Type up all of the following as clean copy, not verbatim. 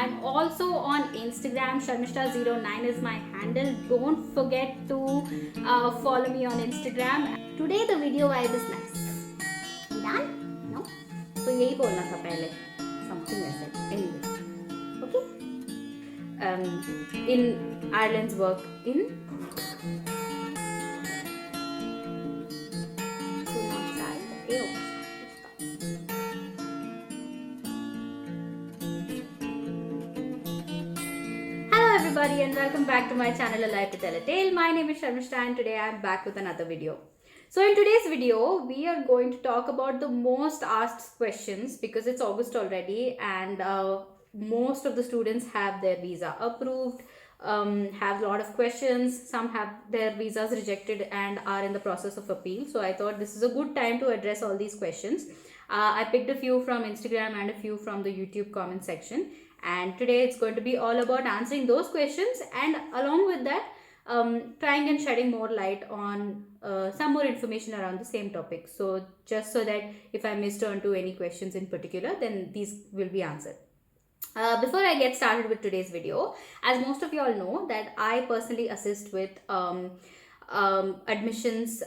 I'm also on Instagram. Sharmishta09 is my handle. Don't forget to follow me on Instagram. Today the video vibe is nice. Done? No? तो यही बोलना था पहले. Something I said. Anyway. Okay? In Ireland's work in everybody and welcome back to my channel Alive to Tell a Tale. My name is Sharmishta and today I am back with another video. So in today's video we are going to talk about the most asked questions because it's August already and most of the students have their visa approved, have a lot of questions, some have their visas rejected and are in the process of appeal. So I thought this is a good time to address all these questions. I picked a few from Instagram and a few from the YouTube comment section. And today it's going to be all about answering those questions and along with that trying and shedding more light on some more information around the same topic. So just so that if I missed on to any questions in particular, then these will be answered. Before I get started with today's video, as most of you all know that I personally assist with admissions,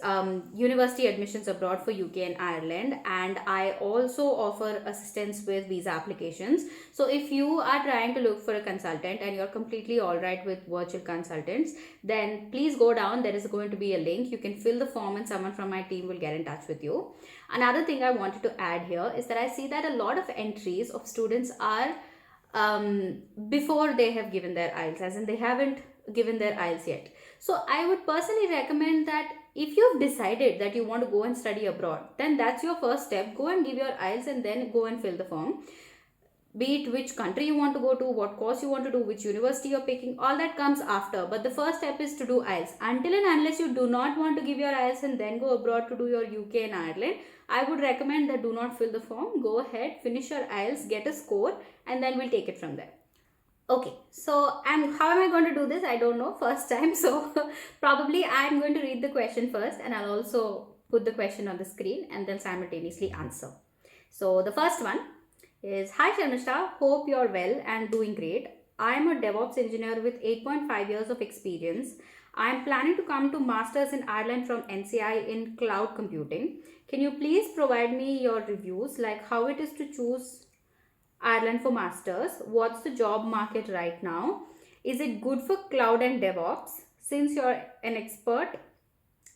university admissions abroad for UK and Ireland, and I also offer assistance with visa applications. So if you are trying to look for a consultant and you're completely alright with virtual consultants, then please go down. There is going to be a link. You can fill the form and someone from my team will get in touch with you. Another thing I wanted to add here is that I see that a lot of entries of students are before they have given their IELTS, as in they haven't given their IELTS yet. So I would personally recommend that if you've decided that you want to go and study abroad, then that's your first step. Go and give your IELTS and then go and fill the form. Be it which country you want to go to, what course you want to do, which university you're picking, all that comes after. But the first step is to do IELTS. Until and unless you do not want to give your IELTS and then go abroad to do your UK and Ireland, I would recommend that do not fill the form. Go ahead, finish your IELTS, get a score, and then we'll take it from there. Okay, so how am I going to do this? I don't know, first time. So probably I'm going to read the question first and I'll also put the question on the screen and then simultaneously answer. So the first one is, Hi Sharmishta, hope you're well and doing great. I'm a DevOps engineer with 8.5 years of experience. I'm planning to come to Masters in Ireland from NCI in cloud computing. Can you please provide me your reviews, like how it is to choose Ireland for Masters? What's the job market right now? Is it good for cloud and DevOps? Since you're an expert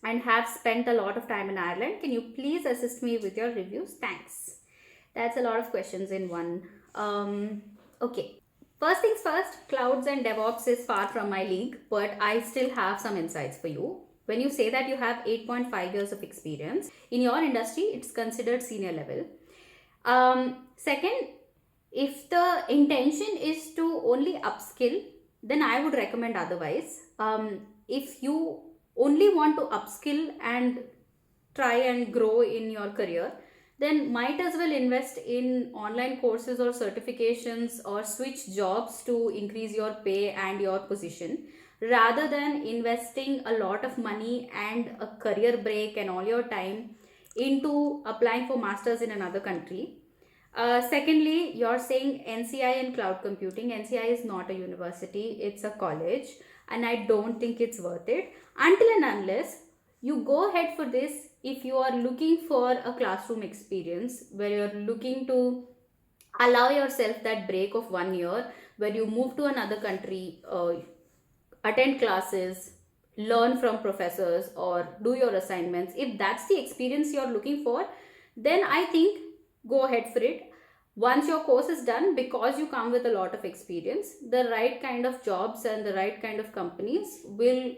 and have spent a lot of time in Ireland, can you please assist me with your reviews? Thanks. That's a lot of questions in one. Okay. First things first, clouds and DevOps is far from my league, but I still have some insights for you. When you say that you have 8.5 years of experience, in your industry, it's considered senior level. Second, if the intention is to only upskill, then I would recommend otherwise. If you only want to upskill and try and grow in your career, then might as well invest in online courses or certifications or switch jobs to increase your pay and your position, rather than investing a lot of money and a career break and all your time into applying for masters in another country. Secondly, you're saying NCI and cloud computing. NCI is not a university, it's a college, and I don't think it's worth it until and unless you go ahead for this if you are looking for a classroom experience where you're looking to allow yourself that break of 1 year where you move to another country, attend classes, learn from professors or do your assignments. If that's the experience you're looking for, then I think go ahead for it. Once your course is done, because you come with a lot of experience, the right kind of jobs and the right kind of companies will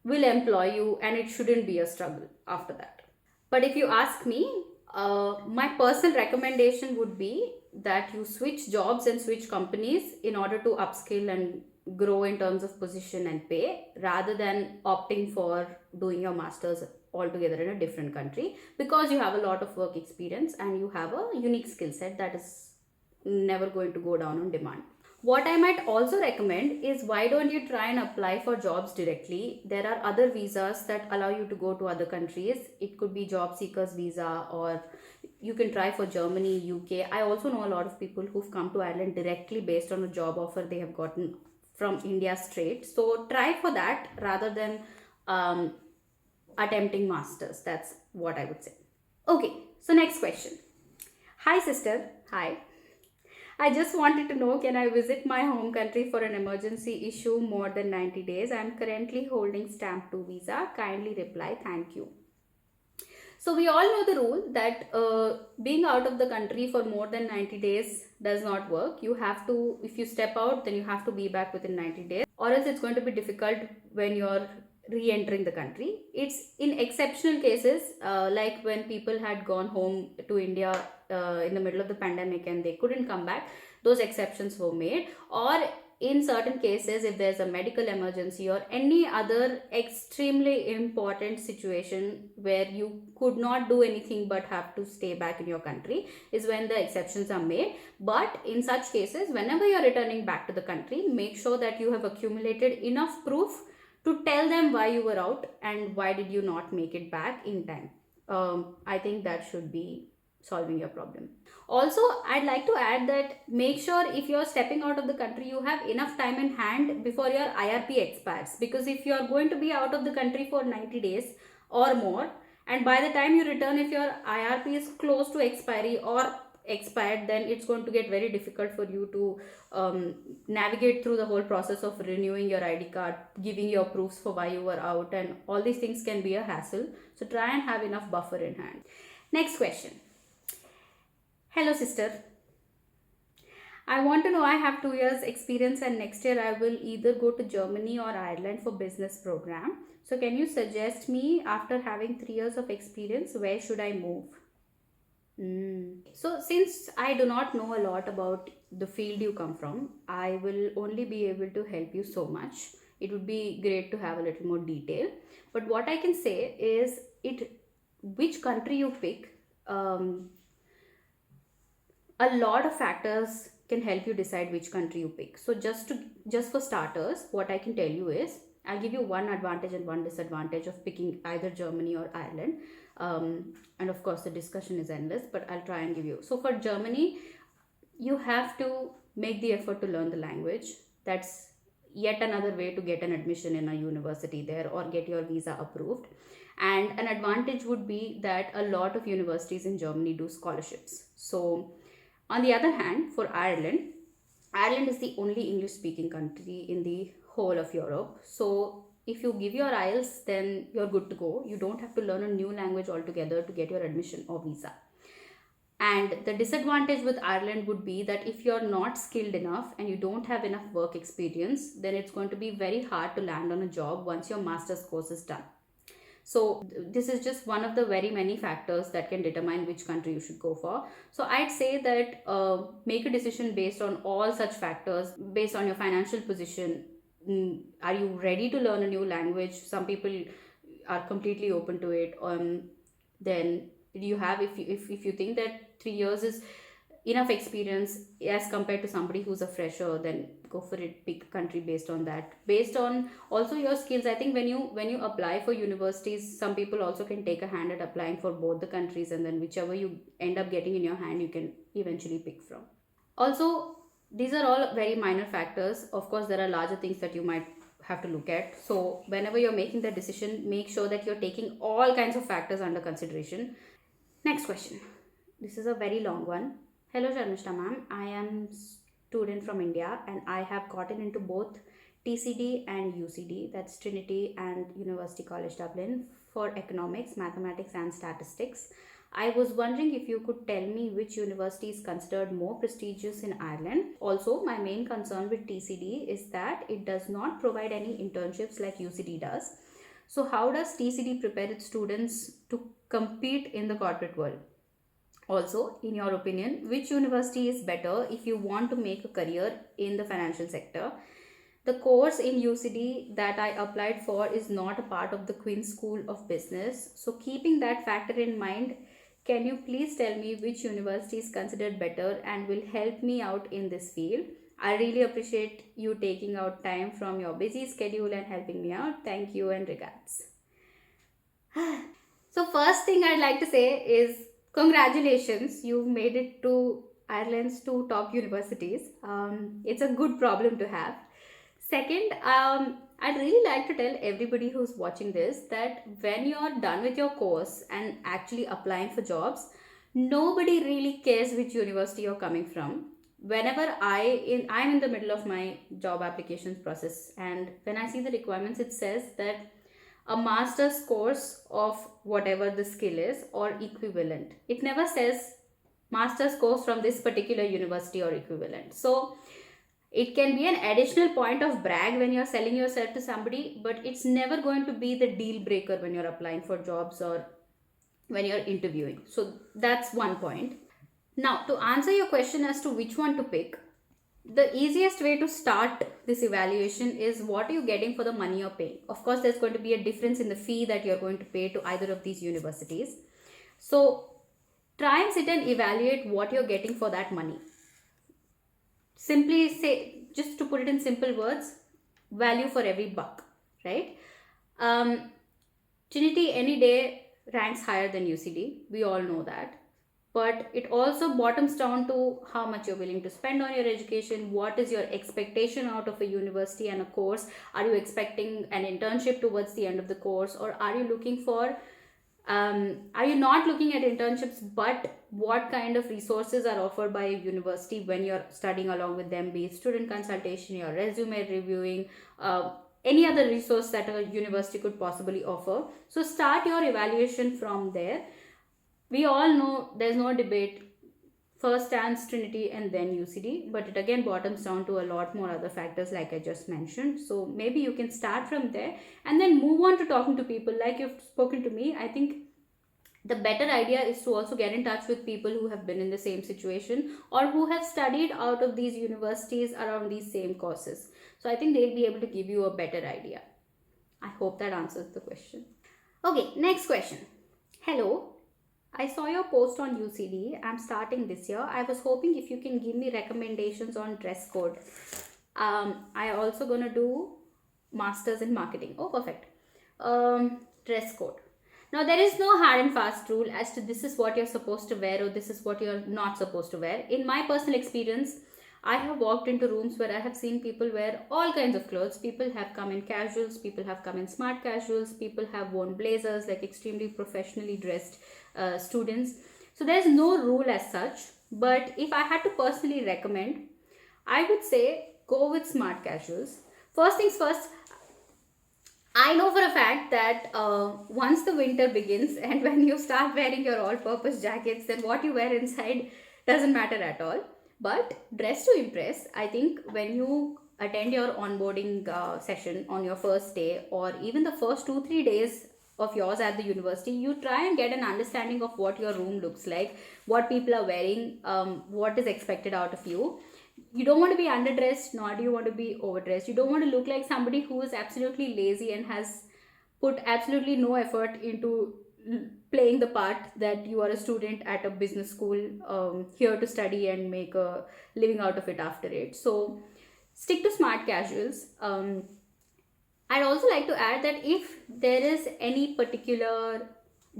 employ you and it shouldn't be a struggle after that. But if you ask me, my personal recommendation would be that you switch jobs and switch companies in order to upskill and grow in terms of position and pay, rather than opting for doing your masters altogether in a different country, because you have a lot of work experience and you have a unique skill set that is never going to go down on demand. What I might also recommend is, why don't you try and apply for jobs directly? There are other visas that allow you to go to other countries. It could be job seekers visa, or you can try for Germany, UK. I also know a lot of people who've come to Ireland directly based on a job offer they have gotten from India straight. So try for that rather than um, attempting masters. That's what I would say. Okay, so next question. Hi sister. Hi. I just wanted to know, can I visit my home country for an emergency issue more than 90 days? I am currently holding stamp 2 visa. Kindly reply, thank you. So we all know the rule that being out of the country for more than 90 days does not work. You have to, if you step out, then you have to be back within 90 days, or else it's going to be difficult when you're re-entering the country. It's in exceptional cases, like when people had gone home to India in the middle of the pandemic and they couldn't come back, those exceptions were made. Or in certain cases, if there's a medical emergency or any other extremely important situation where you could not do anything but have to stay back in your country, is when the exceptions are made. But in such cases, whenever you're returning back to the country, make sure that you have accumulated enough proof to tell them why you were out and why did you not make it back in time. I think that should be solving your problem. Also, I'd like to add that make sure if you're stepping out of the country, you have enough time in hand before your IRP expires. Because if you're going to be out of the country for 90 days or more, and by the time you return, if your IRP is close to expiry or expired, then it's going to get very difficult for you to navigate through the whole process of renewing your ID card, giving your proofs for why you were out, and all these things can be a hassle. So try and have enough buffer in hand. Next question. Hello sister. I want to know, I have 2 years experience and next year I will either go to Germany or Ireland for business program. So can you suggest me, after having 3 years of experience, where should I move? So since I do not know a lot about the field you come from, I will only be able to help you so much. It would be great to have a little more detail. But what I can say is, which country you pick, a lot of factors can help you decide which country you pick. So just for starters, what I can tell you is, I'll give you one advantage and one disadvantage of picking either Germany or Ireland. And of course the discussion is endless, but I'll try and give you. So for Germany, you have to make the effort to learn the language. That's yet another way to get an admission in a university there or get your visa approved. And an advantage would be that a lot of universities in Germany do scholarships. So on the other hand, for Ireland, Ireland is the only English speaking country in the whole of Europe. So if you give your IELTS, then you're good to go. You don't have to learn a new language altogether to get your admission or visa. And the disadvantage with Ireland would be that if you're not skilled enough and you don't have enough work experience, then it's going to be very hard to land on a job once your master's course is done. So this is just one of the very many factors that can determine which country you should go for. So I'd say that make a decision based on all such factors, based on your financial position. Are you ready to learn a new language? Some people are completely open to it. Then you have, if you think that 3 years is enough experience as compared to somebody who's a fresher, then go for it. Pick a country based on that, based on also your skills. I think when you apply for universities, some people also can take a hand at applying for both the countries, and then whichever you end up getting in your hand, you can eventually pick from. Also, these are all very minor factors. Of course, there are larger things that you might have to look at. So whenever you're making the decision, make sure that you're taking all kinds of factors under consideration. Next question. This is a very long one. Hello Sharmishta ma'am, I am student from India and I have gotten into both TCD and UCD, that's Trinity and University College Dublin, for economics, mathematics and statistics. I was wondering if you could tell me which university is considered more prestigious in Ireland. Also, my main concern with TCD is that it does not provide any internships like UCD does. So how does TCD prepare its students to compete in the corporate world? Also, in your opinion, which university is better if you want to make a career in the financial sector? The course in UCD that I applied for is not a part of the Queen's School of Business. So keeping that factor in mind, can you please tell me which university is considered better and will help me out in this field? I really appreciate you taking out time from your busy schedule and helping me out. Thank you and regards. So, first thing I'd like to say is congratulations, you've made it to Ireland's two top universities. It's a good problem to have. Second, I'd really like to tell everybody who's watching this that when you're done with your course and actually applying for jobs, nobody really cares which university you're coming from. Whenever I'm in the middle of my job applications process, and when I see the requirements, it says that a master's course of whatever the skill is or equivalent. It never says master's course from this particular university or equivalent. So it can be an additional point of brag when you're selling yourself to somebody, but it's never going to be the deal breaker when you're applying for jobs or when you're interviewing. So that's one point. Now, to answer your question as to which one to pick, the easiest way to start this evaluation is what are you getting for the money you're paying. Of course, there's going to be a difference in the fee that you're going to pay to either of these universities. So try and sit and evaluate what you're getting for that money. Simply say, just to put it in simple words, value for every buck, right? Trinity any day ranks higher than UCD. We all know that. But it also bottoms down to how much you're willing to spend on your education. What is your expectation out of a university and a course? Are you expecting an internship towards the end of the course, or are you looking for are you not looking at internships, but what kind of resources are offered by a university when you're studying along with them, be it student consultation, your resume reviewing, any other resource that a university could possibly offer. So start your evaluation from there. We all know there's no debate. First stands Trinity and then UCD, but it again bottoms down to a lot more other factors like I just mentioned. So maybe you can start from there and then move on to talking to people like you've spoken to me. I think the better idea is to also get in touch with people who have been in the same situation or who have studied out of these universities around these same courses. So I think they'll be able to give you a better idea. I hope that answers the question. Okay, next question. Hello. I saw your post on UCD. I'm starting this year. I was hoping if you can give me recommendations on dress code. I also gonna do masters in marketing. Oh, perfect. Dress code. Now there is no hard and fast rule as to this is what you're supposed to wear or this is what you're not supposed to wear. In my personal experience, I have walked into rooms where I have seen people wear all kinds of clothes. People have come in casuals, people have come in smart casuals, people have worn blazers, like extremely professionally dressed students. So there's no rule as such, but if I had to personally recommend, I would say go with smart casuals. First things first, I know for a fact that once the winter begins and when you start wearing your all-purpose jackets, then what you wear inside doesn't matter at all. But dress to impress. I think when you attend your onboarding session on your first day or even the first 2-3 days of yours at the university, you try and get an understanding of what your room looks like, what people are wearing, what is expected out of you. You don't want to be underdressed, nor do you want to be overdressed. You don't want to look like somebody who is absolutely lazy and has put absolutely no effort into playing the part that you are a student at a business school here to study and make a living out of it after it. So stick to smart casuals. I'd also like to add that if there is any particular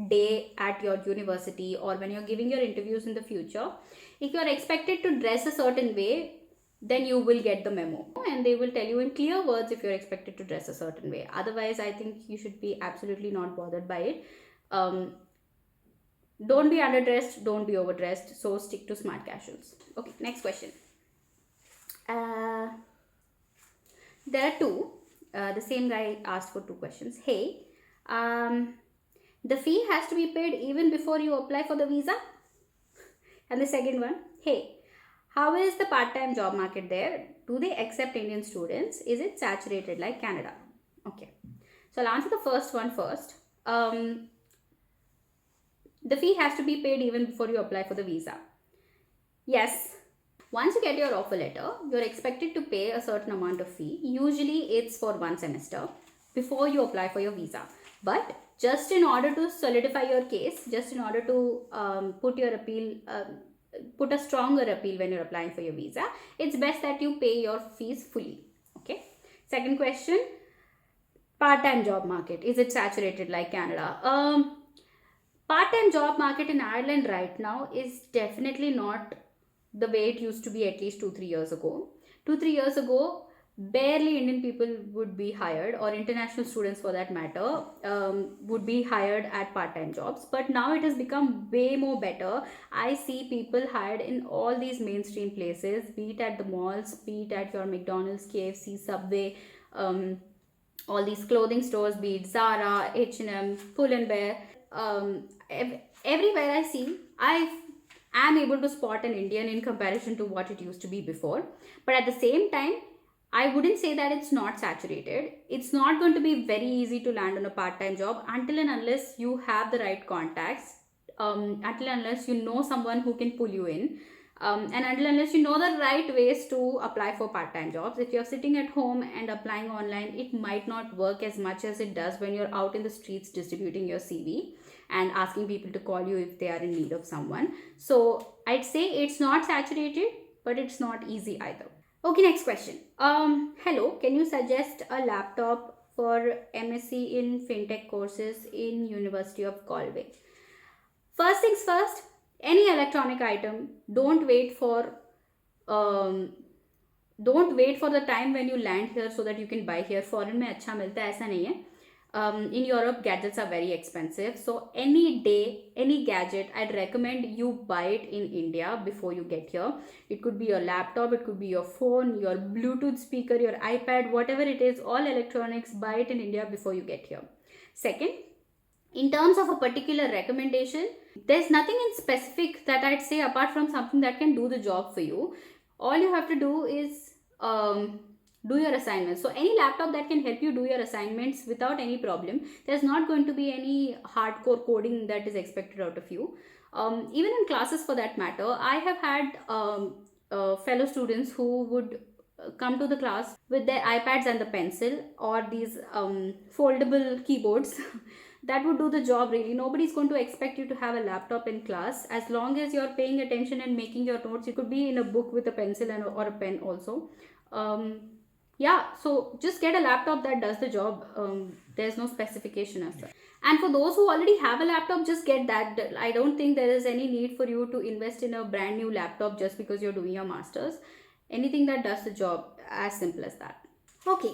day at your university or when you're giving your interviews in the future, if you're expected to dress a certain way, then you will get the memo and they will tell you in clear words if you're expected to dress a certain way. Otherwise, I think you should be absolutely not bothered by it. Don't be underdressed, don't be overdressed, so stick to smart casuals. Okay, next question. There are two. The same guy asked for two questions. Hey, the fee has to be paid even before you apply for the visa? And the second one, hey, how is the part-time job market there? Do they accept Indian students? Is it saturated like Canada? Okay, so I'll answer the first one first. The fee has to be paid even before you apply for the visa. Yes. Once you get your offer letter, you're expected to pay a certain amount of fee. Usually it's for 1 semester before you apply for your visa. But just in order to solidify your case, just in order to put your appeal, put a stronger appeal when you're applying for your visa, it's best that you pay your fees fully. Okay. Second question, part-time job market, is it saturated like Canada? Part-time job market in Ireland right now is definitely not the way it used to be at least 2 3 years ago. 2 3 years ago, barely Indian people would be hired, or international students for that matter, would be hired at part-time jobs. But now it has become way more better. I see people hired in all these mainstream places, be it at the malls, be it at your McDonald's, KFC, Subway, all these clothing stores, be it Zara, H&M, Pull and Bear. Everywhere I see, I am able to spot an Indian in comparison to what it used to be before. But at the same time, I wouldn't say that it's not saturated. It's not going to be very easy to land on a part-time job until and unless you have the right contacts, until and unless you know someone who can pull you in, and until and unless you know the right ways to apply for part-time jobs. If you're sitting at home and applying online, it might not work as much as it does when you're out in the streets distributing your CV and asking people to call you if they are in need of someone. So I'd say it's not saturated, but it's not easy either. Okay, next question. Hello, can you suggest a laptop for MSc in fintech courses in University of Galway? First things first, any electronic item, don't wait for the time when you land here so that you can buy here. Foreign में अच्छा मिलता है, ऐसा नहीं है. In Europe, gadgets are very expensive. So any day, any gadget, I'd recommend you buy it in India before you get here. It could be your laptop, it could be your phone, your Bluetooth speaker, your iPad, whatever it is, all electronics, buy it in India before you get here. Second, in terms of a particular recommendation, there's nothing in specific that I'd say apart from something that can do the job for you. All you have to do is do your assignments. So any laptop that can help you do your assignments without any problem, there's not going to be any hardcore coding that is expected out of you. Even in classes for that matter, I have had fellow students who would come to the class with their iPads and the pencil, or these foldable keyboards that would do the job really. Nobody's going to expect you to have a laptop in class. As long as you're paying attention and making your notes, you could be in a book with a pencil or a pen also. Yeah, so just get a laptop that does the job. There's no specification as such. And for those who already have a laptop, just get that. I don't think there is any need for you to invest in a brand new laptop just because you're doing your masters. Anything that does the job, as simple as that. Okay,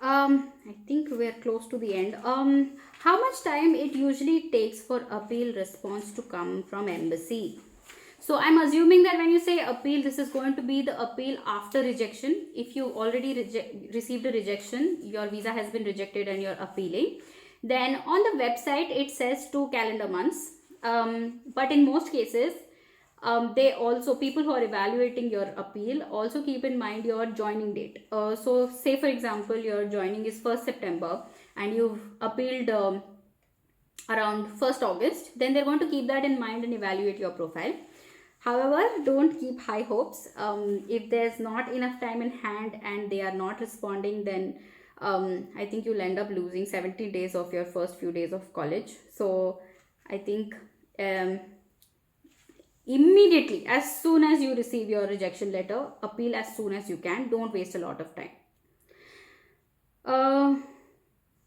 I think we're close to the end. How much time it usually takes for appeal response to come from embassy? So I'm assuming that when you say appeal, this is going to be the appeal after rejection. If you already received a rejection, your visa has been rejected and you're appealing, then on the website it says 2 calendar months. But in most cases, they also, people who are evaluating your appeal also keep in mind your joining date. So say for example, your joining is 1st September and you've appealed around 1st August, then they're going to keep that in mind and evaluate your profile. However, don't keep high hopes. If there's not enough time in hand and they are not responding, then I think you'll end up losing 70 days of your first few days of college. So I think immediately, as soon as you receive your rejection letter, appeal as soon as you can. Don't waste a lot of time.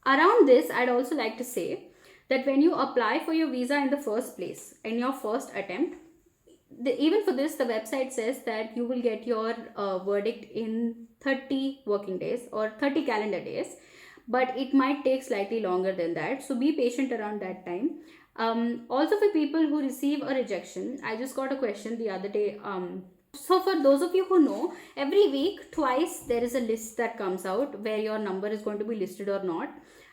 Around this, I'd also like to say that when you apply for your visa in the first place, in your first attempt, even for this, the website says that you will get your verdict in 30 working days or 30 calendar days, but it might take slightly longer than that. So be patient around that time. Also for people who receive a rejection, I just got a question the other day. So for those of you who know, every week, twice, there is a list that comes out where your number is going to be listed or not.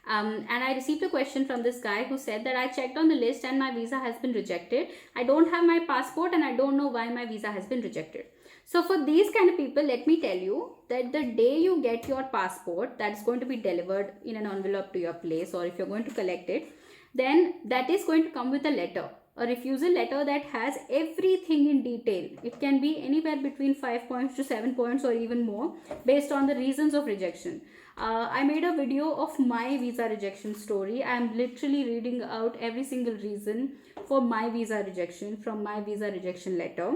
And I received a question from this guy who said that I checked on the list and my visa has been rejected. I don't have my passport and I don't know why my visa has been rejected. So for these kind of people, let me tell you that the day you get your passport, that's going to be delivered in an envelope to your place, or if you're going to collect it, then that is going to come with a letter a refusal letter that has everything in detail. It can be anywhere between 5 points to 7 points or even more based on the reasons of rejection. I made a video of my visa rejection story. I'm literally reading out every single reason for my visa rejection from my visa rejection letter.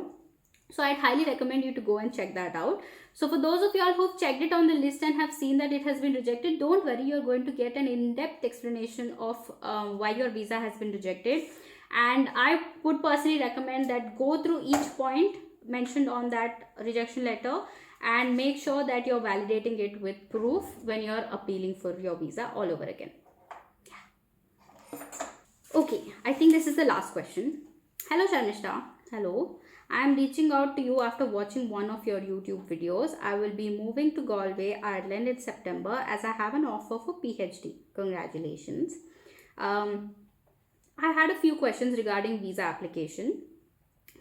So I'd highly recommend you to go and check that out. So for those of y'all who've checked it on the list and have seen that it has been rejected, don't worry, you're going to get an in-depth explanation of why your visa has been rejected. And I would personally recommend that go through each point mentioned on that rejection letter and make sure that you're validating it with proof when you're appealing for your visa all over again. Okay, I think this is the last question. Hello Sharmishta. Hello. I am reaching out to you after watching one of your YouTube videos. I will be moving to Galway, Ireland in September as I have an offer for PhD. Congratulations. I had a few questions regarding visa application.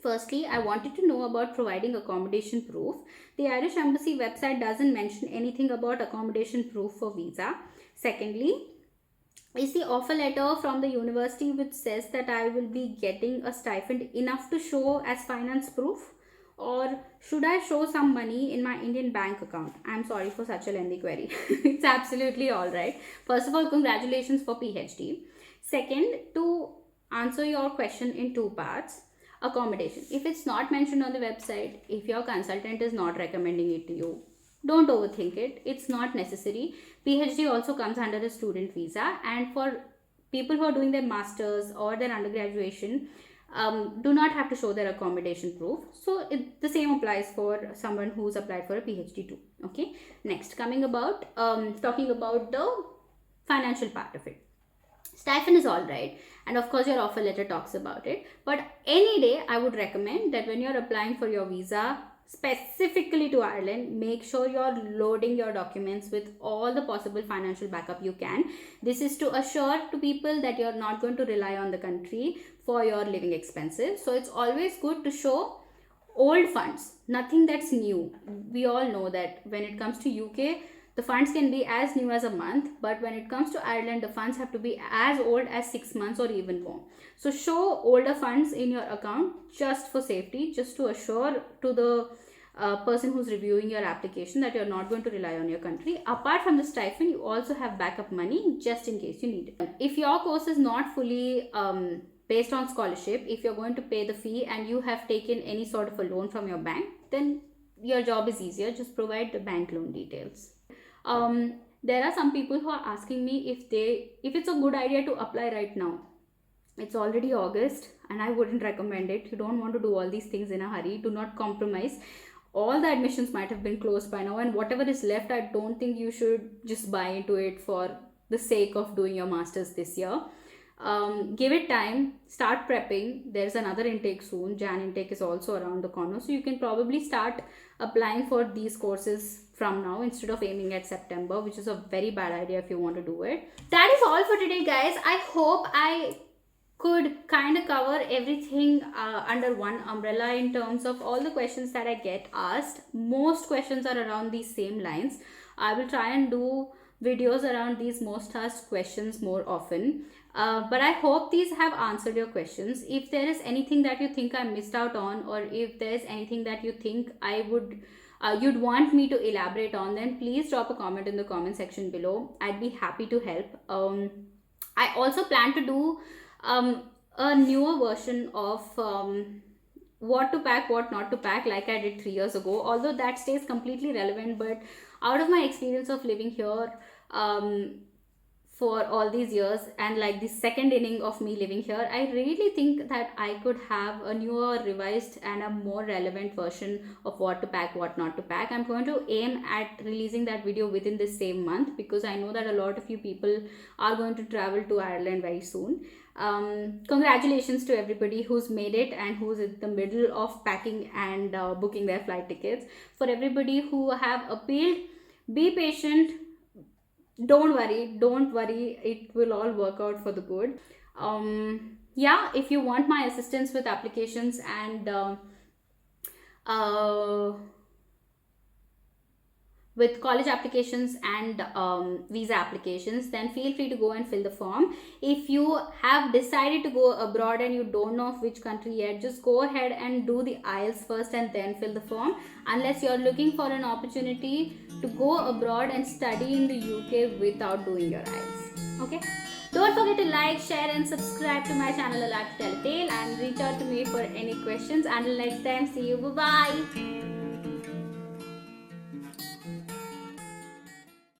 Firstly, I wanted to know about providing accommodation proof. The Irish Embassy website doesn't mention anything about accommodation proof for visa. Secondly, is the offer letter from the university which says that I will be getting a stipend enough to show as finance proof, or should I show some money in my Indian bank account? I'm sorry for such a lengthy query. It's absolutely all right. First of all, congratulations for PhD. Second, to answer your question in two parts, accommodation. If it's not mentioned on the website, if your consultant is not recommending it to you, don't overthink it. It's not necessary. PhD also comes under a student visa, and for people who are doing their masters or their undergraduation, do not have to show their accommodation proof. So the same applies for someone who's applied for a PhD too. Okay. Next, talking about the financial part of it. Stipend is all right, and of course your offer letter talks about it, but any day I would recommend that when you're applying for your visa specifically to Ireland, make sure you're loading your documents with all the possible financial backup you can. This is to assure to people that you're not going to rely on the country for your living expenses. So it's always good to show old funds, nothing that's new. We all know that when it comes to UK, the funds can be as new as a month, but when it comes to Ireland, the funds have to be as old as 6 months or even more. So show older funds in your account just for safety, just to assure to the person who's reviewing your application that you're not going to rely on your country. Apart from the stipend, you also have backup money just in case you need it. If your course is not fully based on scholarship, if you're going to pay the fee and you have taken any sort of a loan from your bank, then your job is easier. Just provide the bank loan details. There are some people who are asking me if it's a good idea to apply right now. It's already August and I wouldn't recommend it. You don't want to do all these things in a hurry. Do not compromise. All the admissions might have been closed by now, and whatever is left, I don't think you should just buy into it for the sake of doing your masters this year. Give it time, start prepping. There's another intake soon. Jan intake is also around the corner, so you can probably start applying for these courses from now instead of aiming at September, which is a very bad idea if you want to do it. That is all for today, guys. I hope I could kind of cover everything under one umbrella in terms of all the questions that I get asked. Most questions are around these same lines. I will try and do videos around these most asked questions more often. But I hope these have answered your questions. If there is anything that you think I missed out on, or if there is anything that you think you'd want me to elaborate on, then please drop a comment in the comment section below. I'd be happy to help. I also plan to do a newer version of what to pack, what not to pack, like I did 3 years ago, although that stays completely relevant. But out of my experience of living here for all these years, and like the second inning of me living here, I really think that I could have a newer, revised and a more relevant version of what to pack, what not to pack. I'm going to aim at releasing that video within this same month, because I know that a lot of you people are going to travel to Ireland very soon. Congratulations to everybody who's made it and who's in the middle of packing and booking their flight tickets. For everybody who have appealed, be patient. Don't worry, it will all work out for the good. Yeah, if you want my assistance with applications and with college applications and visa applications, then feel free to go and fill the form. If you have decided to go abroad and you don't know of which country yet, just go ahead and do the IELTS first and then fill the form, unless you're looking for an opportunity to go abroad and study in the UK without doing your IELTS. Okay, don't forget to like, share and subscribe to my channel A Life to Tell a Tale, and reach out to me for any questions. Until next time, see you, bye bye.